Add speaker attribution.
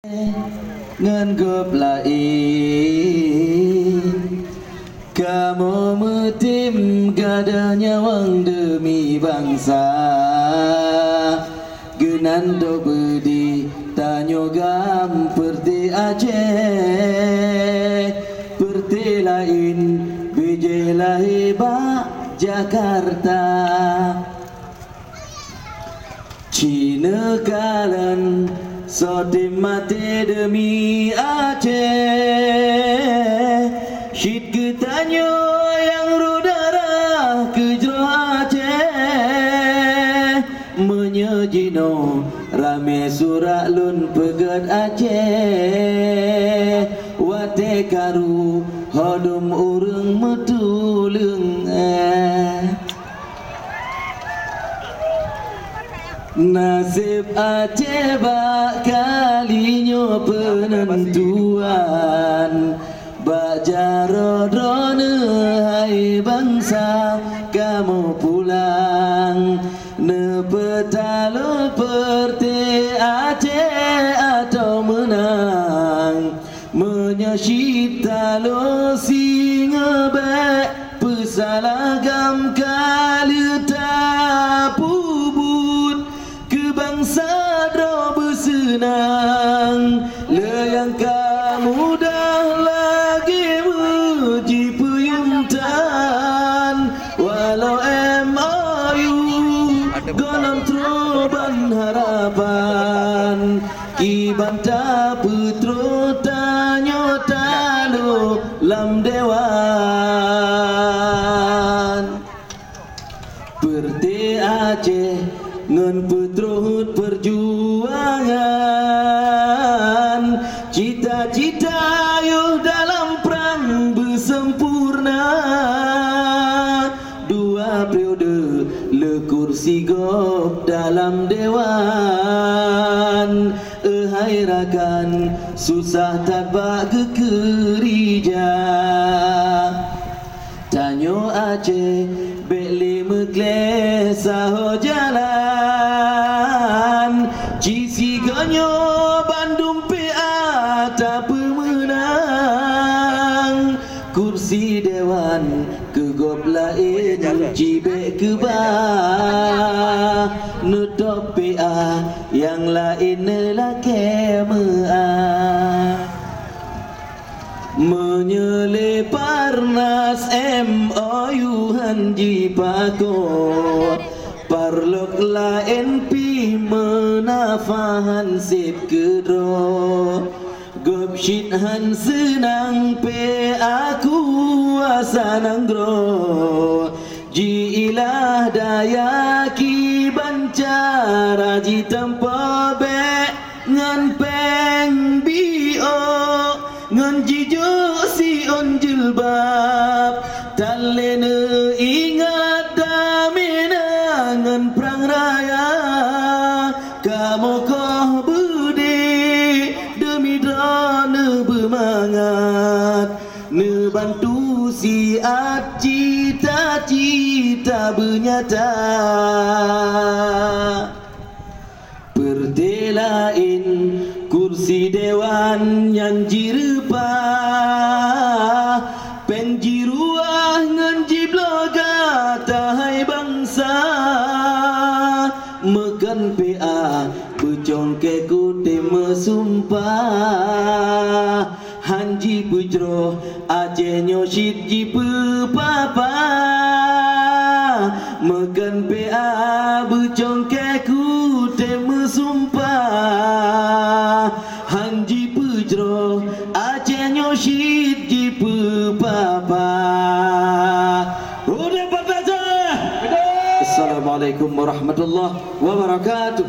Speaker 1: Ngan gop lain kamu mutim gada nyawang demi bangsa genan do bedi tanyo gam perti Aceh perti lain bije lahiba Jakarta Cina kalan sotim mati demi Aceh syid getanyo yang rudara kejro Aceh menyejino rame surak lun pegat Aceh wate karu hodum urang metulung nasib Aceh bak kalinya penentuan bak jarodrone hai bangsa kamu pulang ne petalo perti Aceh atau menang menyashita lo singa bek pesalagam kalita pubut bangsa dro bersenang layang kamu dah lagi muji puyuntan walau MOU golong troban harapan kibanta putro tanyo talo lam dewan perti Aceh ngan putrut perjuangan cita-cita yuh dalam perang bersempurna dua periode le kursi gop dalam dewan ehai rakan susah tabak kekerja tanyo Aceh beli megle saho jalan cisi ganyo Bandung PA tak pemenang kursi dewan ke gop lain cibe ke bah nutup PA yang lain lelaki meah menyeleparnas MOU hanji pakot parlok lain pi menafahan sip kedro gop syid han senang pe aku asanang gro ji ilah daya ki bancara ji tempo be ngan peng bio ngan jijo si on jilbab talene ingat damina ngan perang raya kamu koh budi demi drone bermangat ne bantu si cita-cita bernyata perdelain kursi dewan yang jirupa penjiruah ngan jibloga tahai bangsa mekan PA pecongke kute mesumpah hanji pujro Aceh nyoshit jipu papa mekan PA pecongke kute mesumpah hanji pujro Aceh nyoshit jipu papa udah patah. Assalamualaikum warahmatullahi wabarakatuh.